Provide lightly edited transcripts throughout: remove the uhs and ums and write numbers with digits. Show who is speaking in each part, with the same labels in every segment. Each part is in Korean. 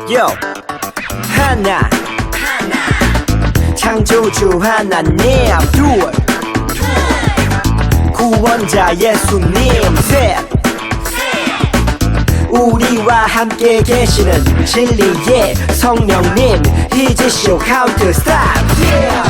Speaker 1: Yo 하나 창조주 하나님 둘 구원자 예수님 셋 우리와 함께 계시는 진리의 성령님 He's a show how to stop yeah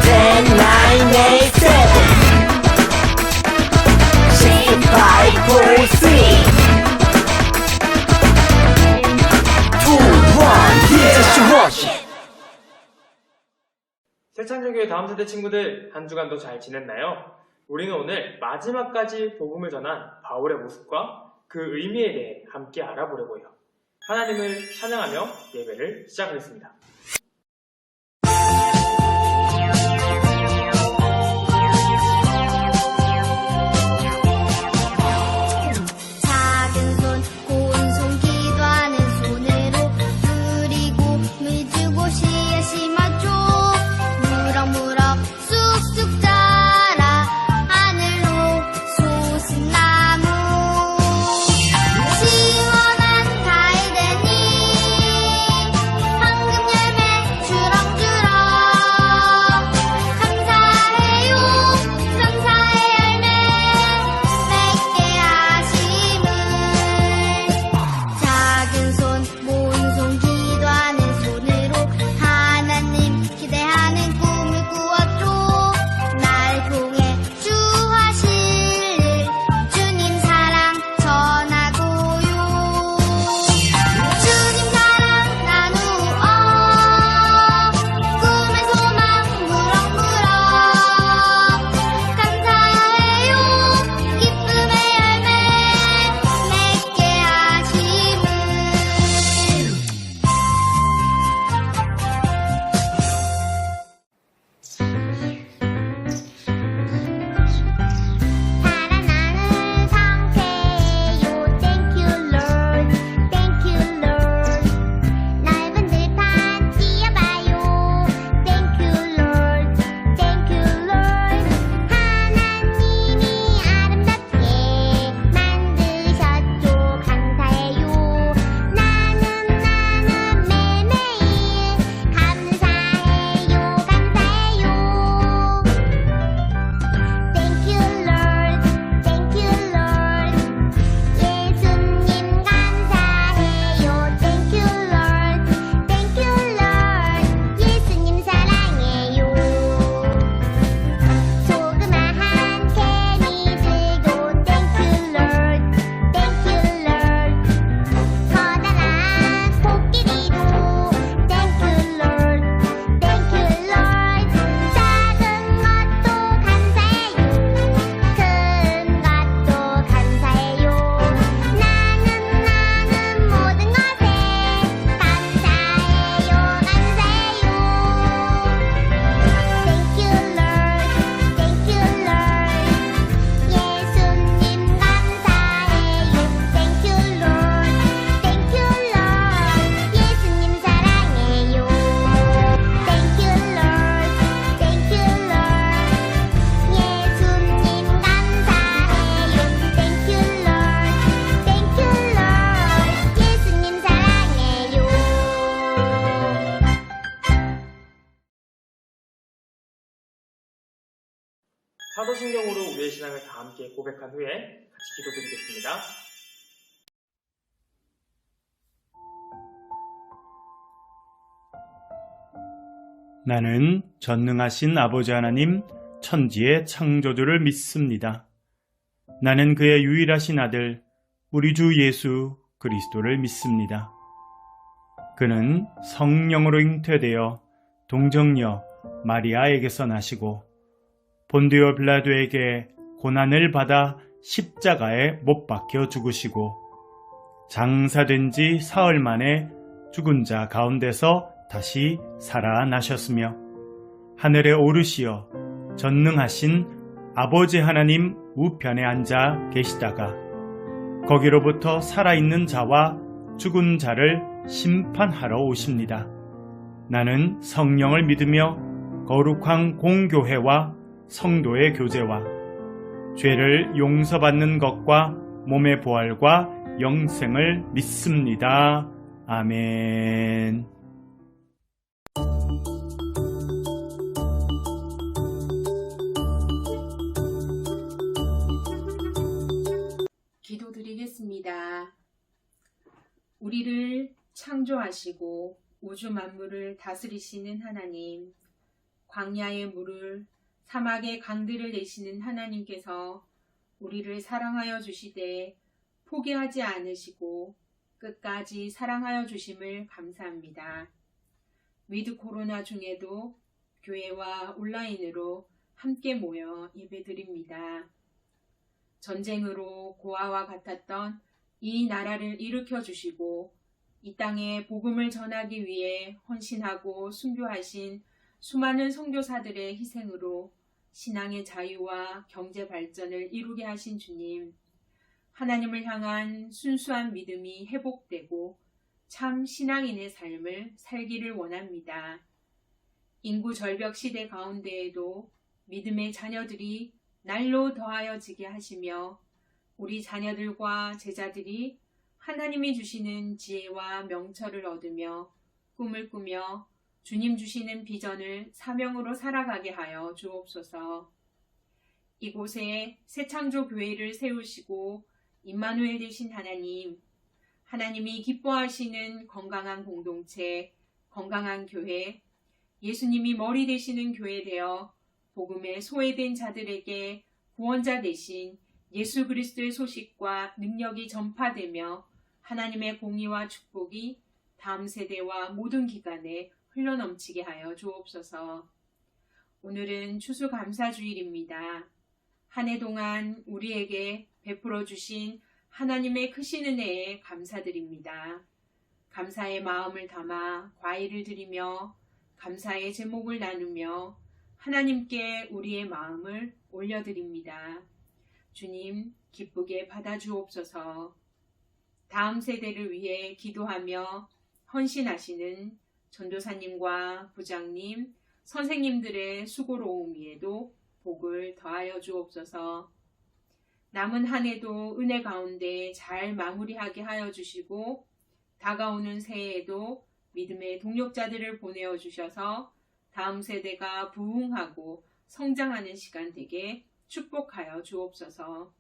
Speaker 1: 10, 9, 8, 7 6, 5, 4, 3 2, 1 He's a show
Speaker 2: 세찬여교의 다음 세대 친구들, 한 주간도 잘 지냈나요? 우리는 오늘 마지막까지 복음을 전한 바울의 모습과 그 의미에 대해 함께 알아보려고요. 하나님을 찬양하며 예배를 시작하겠습니다.
Speaker 3: 작은 손, 고운 손, 기도하는 손으로 누리고 물 주고 씨앗 심어줘 무럭무럭 쑥쑥 자라 하늘로 솟은 나무 시원한 가을대니 황금 열매 주렁주렁 감사해요 감사의 열매 맺게 하심을 작은 손 모은 손 기도하는 손으로 하나님 기대하는 꿈을 꾸었죠 날 통해 주 하실 일 주님 사랑 전하고요 주님 사랑 나누어 꿈의 소망 무럭무럭 감사해요 기쁨의 열매 맺게 하심을 살아나는 상태예요 Thank you Lord Thank you Lord 넓은 들판 뛰어봐요 Thank you Lord Thank you Lord 하나님이 아름답게 만드셨죠 감사해요 나는 매일매일 감사해요 감사해요 Thank you Lord Thank you Lord 예수님 감사해요 Thank you Lord Thank you Lord 예수님 사랑해요 조그마한 개미들도 Thank you Lord Thank you Lord 커다란 코끼리도 Thank you Lord Thank you Lord 작은 것도 감사해요 큰 것도 감사해요 나는 모든 것에 감사해요 감사해요 Thank you Lord Thank you Lord 예수님 감사해요 Thank you Lord Thank you Lord 예수님 사랑해요 Thank you Lord Thank you Lord 예수님 감사해요 Thank you Lord Thank you Lord 예수님 사랑해요
Speaker 2: 사도신경으로 우리의 신앙을 다 함께 고백한 후에 같이 기도드리겠습니다.
Speaker 4: 나는 전능하신 아버지 하나님 천지의 창조주를 믿습니다. 나는 그의 유일하신 아들 우리 주 예수 그리스도를 믿습니다. 그는 성령으로 잉태되어 동정녀 마리아에게서 나시고 본디오 빌라도에게 고난을 받아 십자가에 못 박혀 죽으시고 장사된 지 사흘 만에 죽은 자 가운데서 다시 살아나셨으며 하늘에 오르시어 전능하신 아버지 하나님 우편에 앉아 계시다가 거기로부터 살아있는 자와 죽은 자를 심판하러 오십니다. 나는 성령을 믿으며 거룩한 공교회와 성도의 교제와 죄를 용서받는 것과 몸의 부활과 영생을 믿습니다. 아멘.
Speaker 5: 기도드리겠습니다. 우리를 창조하시고 우주 만물을 다스리시는 하나님, 광야의 물을 사막의 강들을 내시는 하나님께서 우리를 사랑하여 주시되 포기하지 않으시고 끝까지 사랑하여 주심을 감사합니다. 위드 코로나 중에도 교회와 온라인으로 함께 모여 예배드립니다. 전쟁으로 고아와 같았던 이 나라를 일으켜 주시고 이 땅에 복음을 전하기 위해 헌신하고 순교하신 수많은 선교사들의 희생으로 신앙의 자유와 경제 발전을 이루게 하신 주님, 하나님을 향한 순수한 믿음이 회복되고 참 신앙인의 삶을 살기를 원합니다. 인구 절벽 시대 가운데에도 믿음의 자녀들이 날로 더하여지게 하시며 우리 자녀들과 제자들이 하나님이 주시는 지혜와 명철을 얻으며 꿈을 꾸며 주님 주시는 비전을 사명으로 살아가게 하여 주옵소서. 이곳에 새창조 교회를 세우시고 임마누엘 되신 하나님, 하나님이 기뻐하시는 건강한 공동체, 건강한 교회, 예수님이 머리 되시는 교회 되어 복음에 소외된 자들에게 구원자 되신 예수 그리스도의 소식과 능력이 전파되며 하나님의 공의와 축복이 다음 세대와 모든 기간에 흘러넘치게 하여 주옵소서. 오늘은 추수감사주일입니다. 한 해 동안 우리에게 베풀어 주신 하나님의 크신 은혜에 감사드립니다. 감사의 마음을 담아 과일을 드리며 감사의 제목을 나누며 하나님께 우리의 마음을 올려드립니다. 주님, 기쁘게 받아주옵소서. 다음 세대를 위해 기도하며 헌신하시는 전도사님과 부장님, 선생님들의 수고로움 위에도 복을 더하여 주옵소서. 남은 한 해도 은혜 가운데 잘 마무리하게 하여 주시고 다가오는 새해에도 믿음의 동력자들을 보내어 주셔서 다음 세대가 부흥하고 성장하는 시간 되게 축복하여 주옵소서.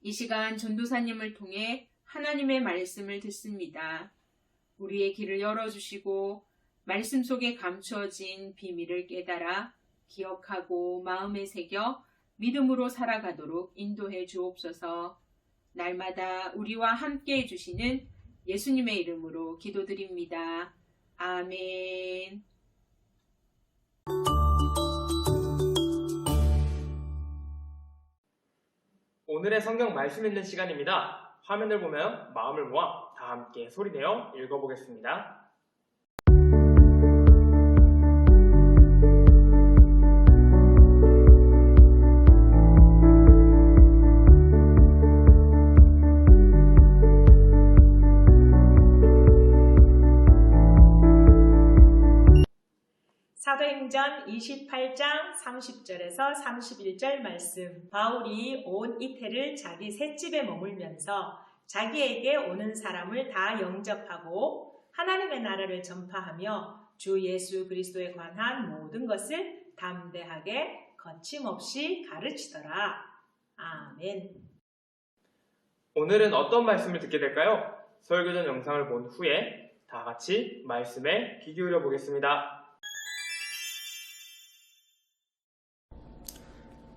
Speaker 5: 이 시간 전도사님을 통해 하나님의 말씀을 듣습니다. 우리의 길을 열어주시고 말씀 속에 감추어진 비밀을 깨달아 기억하고 마음에 새겨 믿음으로 살아가도록 인도해 주옵소서. 날마다 우리와 함께 해주시는 예수님의 이름으로 기도드립니다. 아멘.
Speaker 2: 오늘의 성경 말씀 읽는 시간입니다. 화면을 보면 마음을 모아 다 함께 소리내어 읽어보겠습니다.
Speaker 6: 사도행전 28장 30절에서 31절 말씀. 바울이 온 이태를 자기 셋집에 머물면서 자기에게 오는 사람을 다 영접하고 하나님의 나라를 전파하며 주 예수 그리스도에 관한 모든 것을 담대하게 거침없이 가르치더라. 아멘.
Speaker 2: 오늘은 어떤 말씀을 듣게 될까요? 설교전 영상을 본 후에 다 같이 말씀에 귀 기울여 보겠습니다.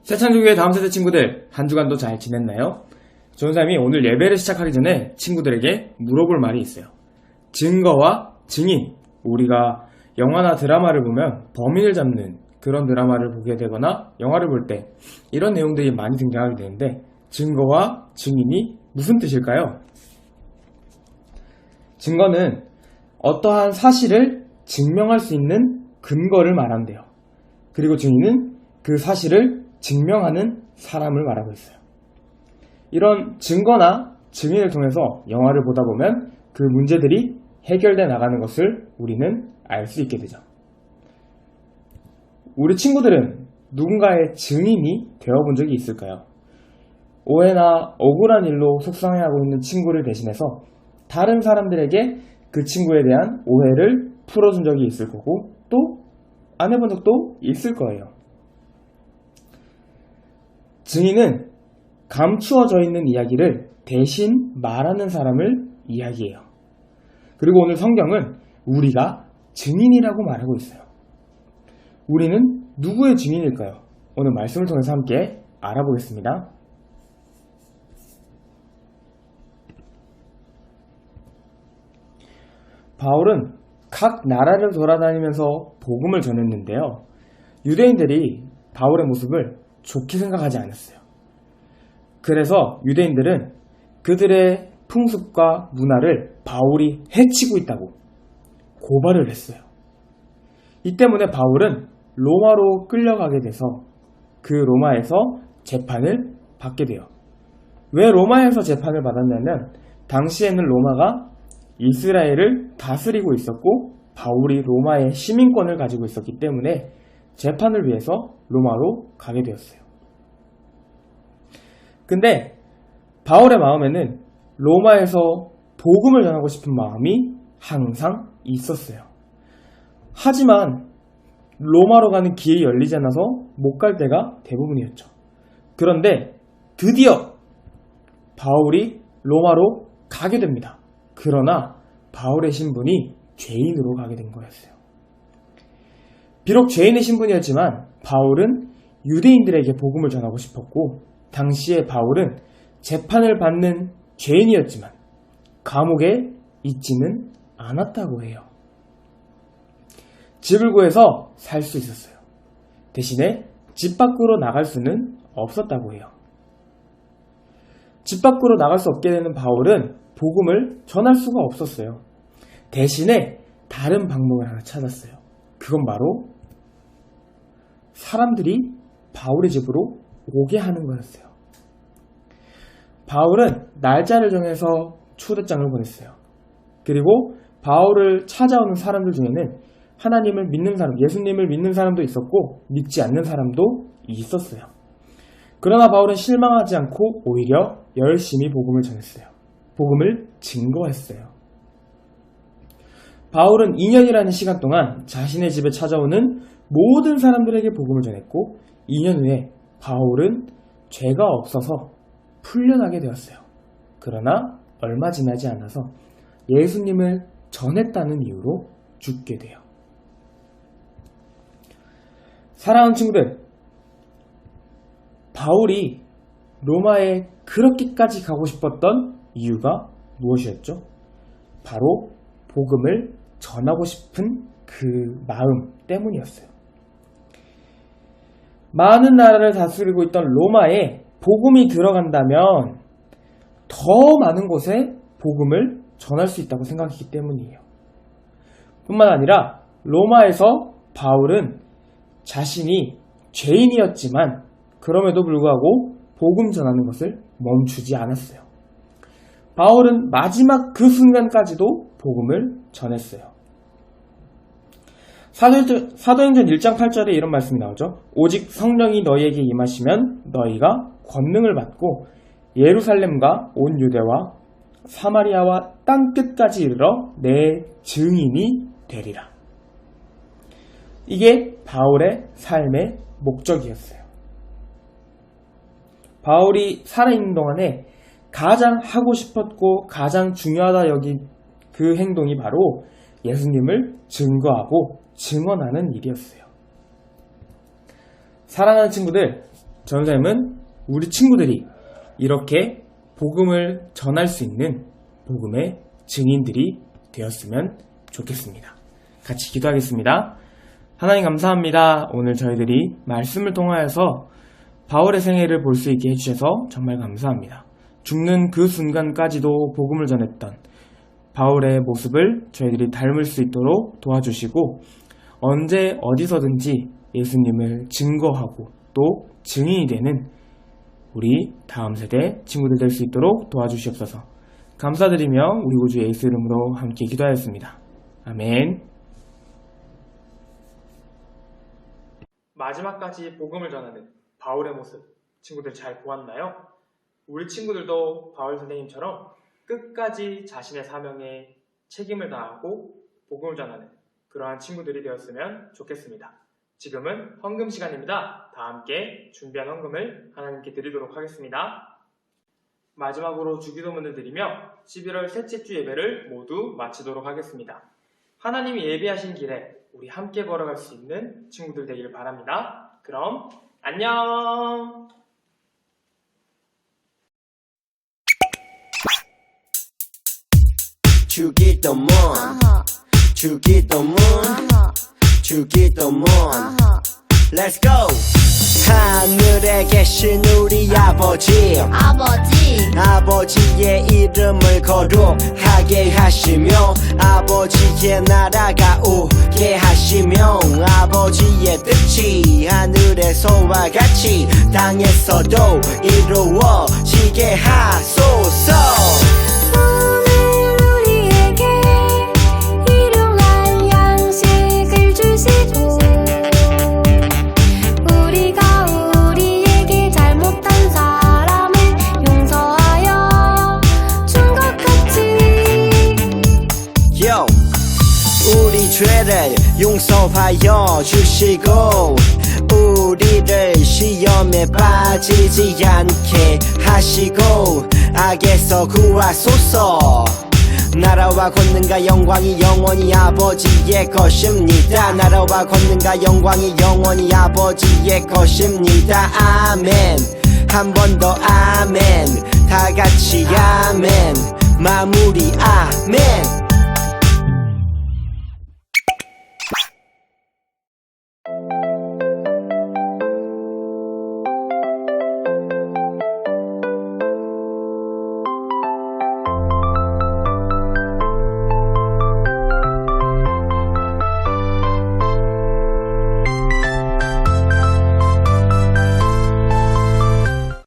Speaker 2: 새창조교회 다음 세대 친구들, 한 주간도 잘 지냈나요? 전사님이 오늘 예배를 시작하기 전에 친구들에게 물어볼 말이 있어요. 증거와 증인, 우리가 영화나 드라마를 보면 범인을 잡는 그런 드라마를 보게 되거나 영화를 볼 때 이런 내용들이 많이 등장하게 되는데 증거와 증인이 무슨 뜻일까요? 증거는 어떠한 사실을 증명할 수 있는 근거를 말한대요. 그리고 증인은 그 사실을 증명하는 사람을 말하고 있어요. 이런 증거나 증인을 통해서 영화를 보다 보면 그 문제들이 해결돼 나가는 것을 우리는 알 수 있게 되죠. 우리 친구들은 누군가의 증인이 되어본 적이 있을까요? 오해나 억울한 일로 속상해하고 있는 친구를 대신해서
Speaker 7: 다른 사람들에게 그 친구에 대한 오해를 풀어준 적이 있을 거고 또 안 해본 적도 있을 거예요. 증인은 감추어져 있는 이야기를 대신 말하는 사람을 이야기해요. 그리고 오늘 성경은 우리가 증인이라고 말하고 있어요. 우리는 누구의 증인일까요? 오늘 말씀을 통해서 함께 알아보겠습니다. 바울은 각 나라를 돌아다니면서 복음을 전했는데요. 유대인들이 바울의 모습을 좋게 생각하지 않았어요. 그래서 유대인들은 그들의 풍습과 문화를 바울이 해치고 있다고 고발을 했어요. 이 때문에 바울은 로마로 끌려가게 돼서 그 로마에서 재판을 받게 돼요. 왜 로마에서 재판을 받았냐면 당시에는 로마가 이스라엘을 다스리고 있었고 바울이 로마의 시민권을 가지고 있었기 때문에 재판을 위해서 로마로 가게 되었어요. 근데 바울의 마음에는 로마에서 복음을 전하고 싶은 마음이 항상 있었어요. 하지만 로마로 가는 길이 열리지 않아서 못 갈 때가 대부분이었죠. 그런데 드디어 바울이 로마로 가게 됩니다. 그러나 바울의 신분이 죄인으로 가게 된 거였어요. 비록 죄인의 신분이었지만 바울은 유대인들에게 복음을 전하고 싶었고 당시에 바울은 재판을 받는 죄인이었지만 감옥에 있지는 않았다고 해요. 집을 구해서 살 수 있었어요. 대신에 집 밖으로 나갈 수는 없었다고 해요. 집 밖으로 나갈 수 없게 되는 바울은 복음을 전할 수가 없었어요. 대신에 다른 방법을 하나 찾았어요. 그건 바로 사람들이 바울의 집으로 오게 하는 거였어요. 바울은 날짜를 정해서 초대장을 보냈어요. 그리고 바울을 찾아오는 사람들 중에는 하나님을 믿는 사람, 예수님을 믿는 사람도 있었고 믿지 않는 사람도 있었어요. 그러나 바울은 실망하지 않고 오히려 열심히 복음을 전했어요. 복음을 증거했어요. 바울은 2년이라는 시간 동안 자신의 집에 찾아오는 모든 사람들에게 복음을 전했고 2년 후에 바울은 죄가 없어서 풀려나게 되었어요. 그러나 얼마 지나지 않아서 예수님을 전했다는 이유로 죽게 돼요. 사랑하는 친구들, 바울이 로마에 그렇게까지 가고 싶었던 이유가 무엇이었죠? 바로 복음을 전하고 싶은 그 마음 때문이었어요. 많은 나라를 다스리고 있던 로마에 복음이 들어간다면 더 많은 곳에 복음을 전할 수 있다고 생각했기 때문이에요. 뿐만 아니라 로마에서 바울은 자신이 죄인이었지만 그럼에도 불구하고 복음 전하는 것을 멈추지 않았어요. 바울은 마지막 그 순간까지도 복음을 전했어요. 사도행전 1장 8절에 이런 말씀이 나오죠. 오직 성령이 너희에게 임하시면 너희가 권능을 받고 예루살렘과 온 유대와 사마리아와 땅끝까지 이르러 내 증인이 되리라. 이게 바울의 삶의 목적이었어요. 바울이 살아있는 동안에 가장 하고 싶었고 가장 중요하다 여긴 그 행동이 바로 예수님을 증거하고 증언하는 일이었어요. 사랑하는 친구들, 전사님은 우리 친구들이 이렇게 복음을 전할 수 있는 복음의 증인들이 되었으면 좋겠습니다. 같이 기도하겠습니다. 하나님 감사합니다. 오늘 저희들이 말씀을 통하여서 바울의 생애를 볼 수 있게 해주셔서 정말 감사합니다. 죽는 그 순간까지도 복음을 전했던 바울의 모습을 저희들이 닮을 수 있도록 도와주시고 언제 어디서든지 예수님을 증거하고 또 증인이 되는 우리 다음 세대 친구들 될 수 있도록 도와주시옵소서. 감사드리며 우리 구주 예수 이름으로 함께 기도하였습니다. 아멘.
Speaker 2: 마지막까지 복음을 전하는 바울의 모습 친구들 잘 보았나요? 우리 친구들도 바울 선생님처럼 끝까지 자신의 사명에 책임을 다하고 복음을 전하는 그러한 친구들이 되었으면 좋겠습니다. 지금은 헌금 시간입니다. 다 함께 준비한 헌금을 하나님께 드리도록 하겠습니다. 마지막으로 주기도문을 드리며 11월 셋째 주 예배를 모두 마치도록 하겠습니다. 하나님이 예배하신 길에 우리 함께 걸어갈 수 있는 친구들 되길 바랍니다. 그럼 안녕!
Speaker 1: 주기도문 주기도문 주기도문 Let's go! 하늘에 계신 우리 아버지 아버지의 이름을 거룩하게 하시며 아버지의 나라가 오게 하시며 아버지의 뜻이 하늘에서와 같이 땅에서도 이루어지게 하소서. 우리 죄를 용서하여 주시고 우리를 시험에 빠지지 않게 하시고 악에서 구하소서. 나라와 권능과 영광이 영원히 아버지의 것입니다. 나라와 권능과 영광이 영원히 아버지의 것입니다. 아멘. 한 번 더 아멘. 다 같이 아멘. 마무리 아멘.